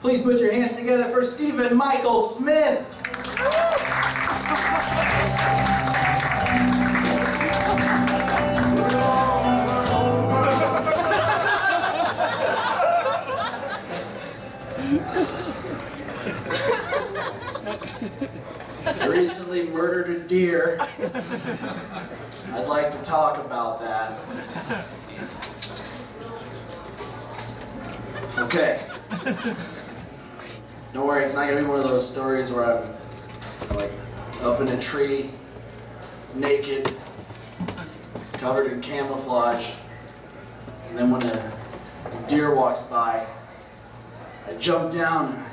Please put your hands together for Stephen Michael Smith. I recently murdered a deer. I'd like to talk about that. Okay. Don't worry, it's not gonna be one of those stories where I'm like up in a tree, naked, covered in camouflage, and then when a deer walks by, I jump down and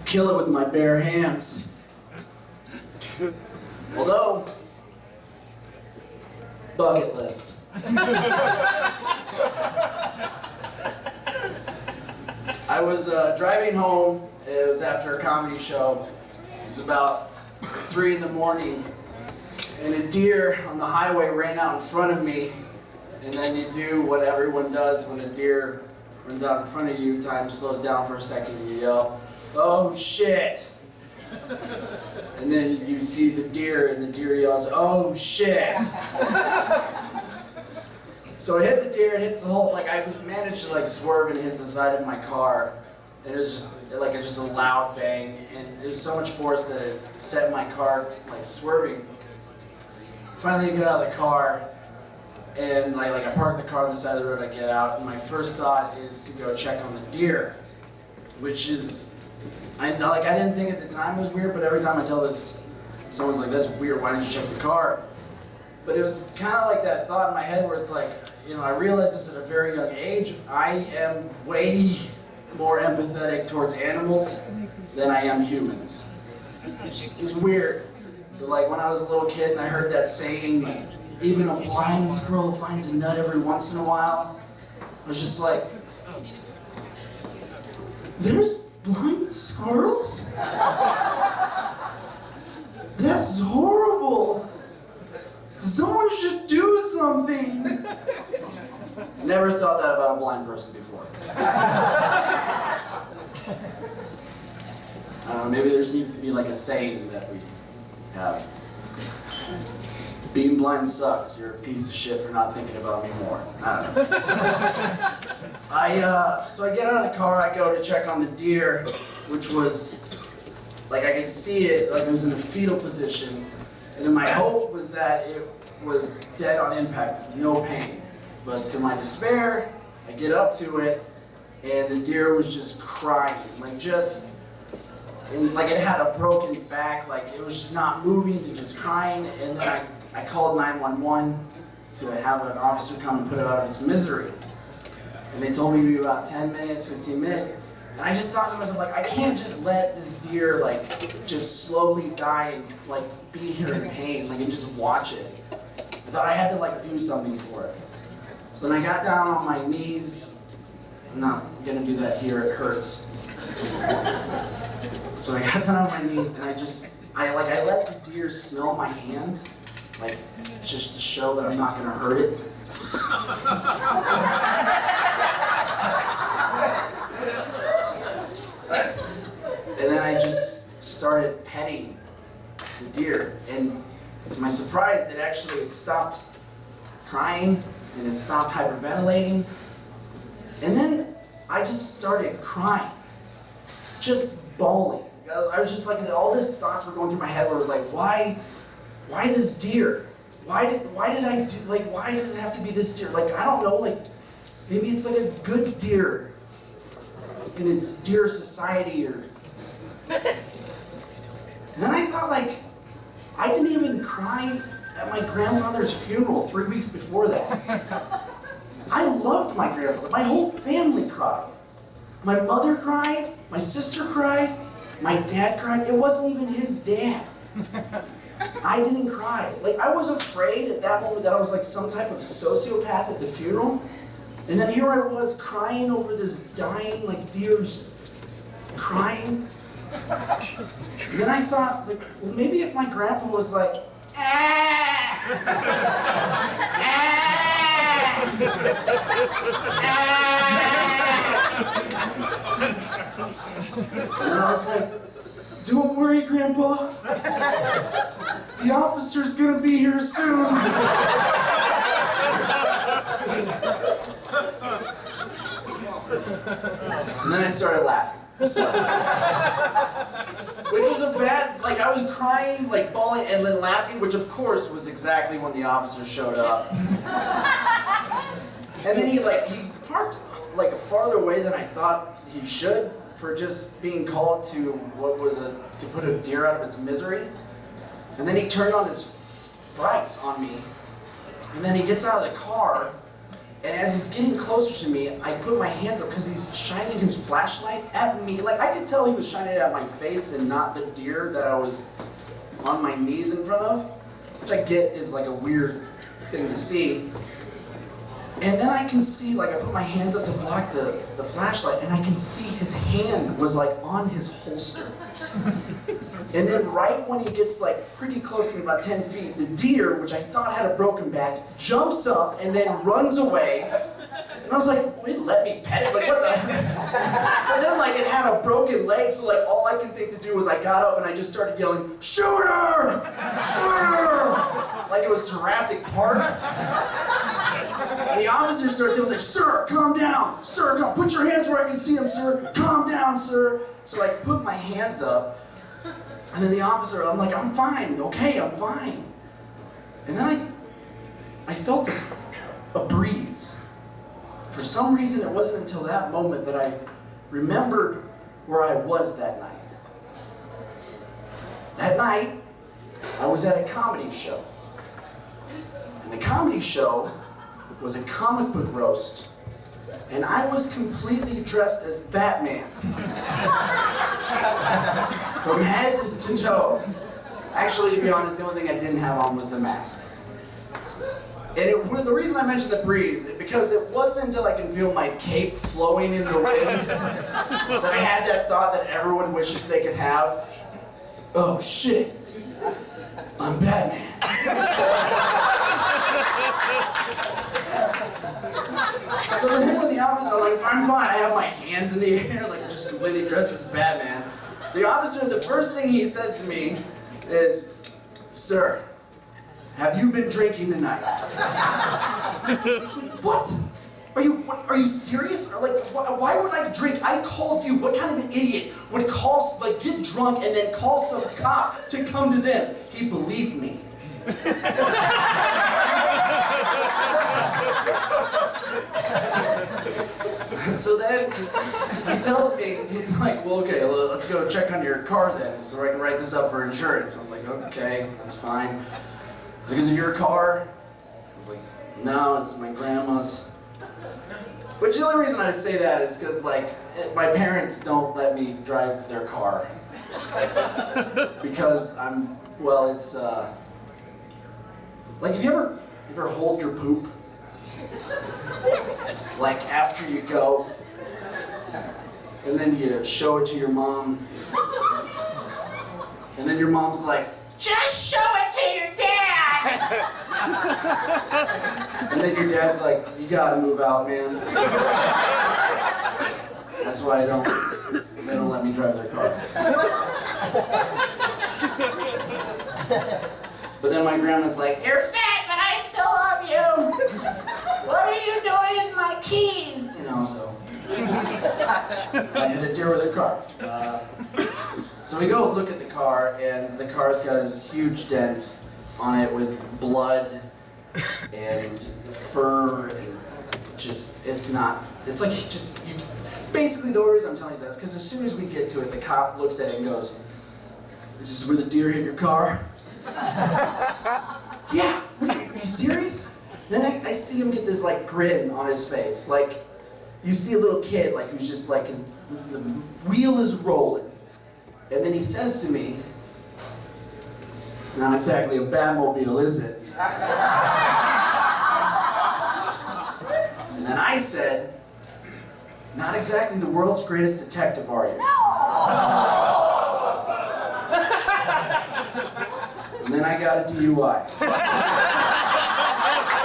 kill it with my bare hands. Although, bucket list. I was driving home. It was after a comedy show. It was about 3 in the morning, and a deer on the highway ran out in front of me. And then you do what everyone does when a deer runs out in front of you. Time slows down for a second, and you yell, "Oh shit!" And then you see the deer, and the deer yells, "Oh shit!" So I hit the deer, it hits the whole, like I managed to like swerve and it hits the side of my car. And it was just a loud bang, and there's so much force that it set my car like swerving. Finally I get out of the car, and like I park the car on the side of the road, I get out, and my first thought is to go check on the deer, which is, I didn't think at the time it was weird, but every time I tell this, someone's like, "That's weird, why didn't you check the car?" But it was kind of like that thought in my head where it's like, you know, I realized this at a very young age. I am way more empathetic towards animals than I am humans. It's weird. But like when I was a little kid and I heard that saying, like, even a blind squirrel finds a nut every once in a while, I was just like, there's blind squirrels? That's horrible. Someone should do something. I never thought that about a blind person before. I don't know, maybe there needs to be like a saying that we have. Being blind sucks. You're a piece of shit for not thinking about me more. I don't know. So I get out of the car, I go to check on the deer, which was, like I could see it, like it was in a fetal position. And then my hope was that it was dead on impact, no pain. But to my despair, I get up to it, and the deer was just crying, like like it had a broken back, like it was just not moving and just crying. And then I called 911 to have an officer come and put it out of its misery. And they told me to be about 10 minutes, 15 minutes. And I just thought to myself, like, I can't just let this deer, like, just slowly die and, like, be here in pain, like, and just watch it. I thought I had to, like, do something for it. So then I got down on my knees. I'm not gonna do that here, it hurts. So I got down on my knees, and I let the deer smell my hand, like, just to show that I'm not gonna hurt it. And then I just started petting the deer, and to my surprise, it stopped crying, and it stopped hyperventilating, and then I just started crying, just bawling. I was just like, all these thoughts were going through my head where I was like, why this deer? Why does it have to be this deer? Like, I don't know, like, maybe it's like a good deer in its deer society, or... And then I thought, like, I didn't even cry at my grandfather's funeral 3 weeks before that. I loved my grandfather. My whole family cried. My mother cried, my sister cried, my dad cried. It wasn't even his dad. I didn't cry. Like, I was afraid at that moment that I was like some type of sociopath at the funeral. And then here I was crying over this dying, like, deer's crying. And then I thought, like, well, maybe if my grandpa was like, ah, ah, ah, And then I was like, don't worry, Grandpa. The officer's gonna be here soon. And then I started laughing. So, which was a bad, like I was crying, like bawling, and then laughing, which of course was exactly when the officer showed up. And then he parked like farther away than I thought he should for just being called to to put a deer out of its misery. And then he turned on his brights on me. And then he gets out of the car. And as he's getting closer to me, I put my hands up because he's shining his flashlight at me. Like, I could tell he was shining it at my face and not the deer that I was on my knees in front of, which I get is like a weird thing to see. And then I can see, like, I put my hands up to block the flashlight, and I can see his hand was like on his holster. And then right when he gets like pretty close to me, about 10 feet, the deer, which I thought had a broken back, jumps up and then runs away. And I was like, wait, let me pet it? Like, what the? But then like it had a broken leg, so like all I could think to do was I got up and I just started yelling, shoot her! Shoot her! Like it was Jurassic Park. And the officer starts, he was like, sir, calm down. Sir, put your hands where I can see them, sir. Calm down, sir. So I put my hands up. And then the officer, I'm like, I'm fine, okay, I'm fine. And then I felt a breeze. For some reason, it wasn't until that moment that I remembered where I was that night. That night, I was at a comedy show. And the comedy show was a comic book roast. And I was completely dressed as Batman. From head to toe. Actually, to be honest, the only thing I didn't have on was the mask. And the reason I mentioned the breeze is because it wasn't until I can feel my cape flowing in the wind that I had that thought that everyone wishes they could have. Oh shit, I'm Batman. So then when the officer, I'm like, I'm fine, I have my hands in the air, like just completely dressed as Batman. The officer, the first thing he says to me is, sir, have you been drinking tonight? What? Are you serious? Or like, why would I drink? I called you. What kind of an idiot would get drunk and then call some cop to come to them? He believed me. So then he tells me, he's like, well, okay, let's go check on your car then, so I can write this up for insurance. I was like, okay, that's fine. He's like, is it your car? I was like, no, it's my grandma's. But the only reason I say that is because, like, my parents don't let me drive their car. Because it's, like, have you ever hold your poop? Like after you go, and then you show it to your mom, and then your mom's like, just show it to your dad! And then your dad's like, you gotta move out, man. That's why they don't let me drive their car. But then my grandma's like, you're fat, but I still love you! What are you doing with my keys? You know, so I had to deal with her car. So we go look at the car, and the car's got this huge dent on it with blood and fur, and basically the only reason I'm telling you that is because as soon as we get to it, the cop looks at it and goes, is this where the deer hit your car? Yeah, are you serious? Then I see him get this like grin on his face, like you see a little kid like who's just like the wheel is rolling, and then he says to me, "Not exactly a Batmobile, is it?" And then I said, "Not exactly the world's greatest detective, are you?" And then I got a DUI.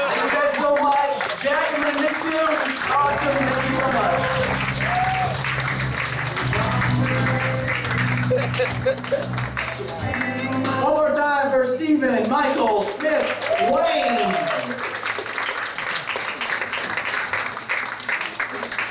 Thank you guys so much. Jack, I'm gonna miss you. This is awesome. Thank you so much. One more time for Stephen Michael Smith Wayne.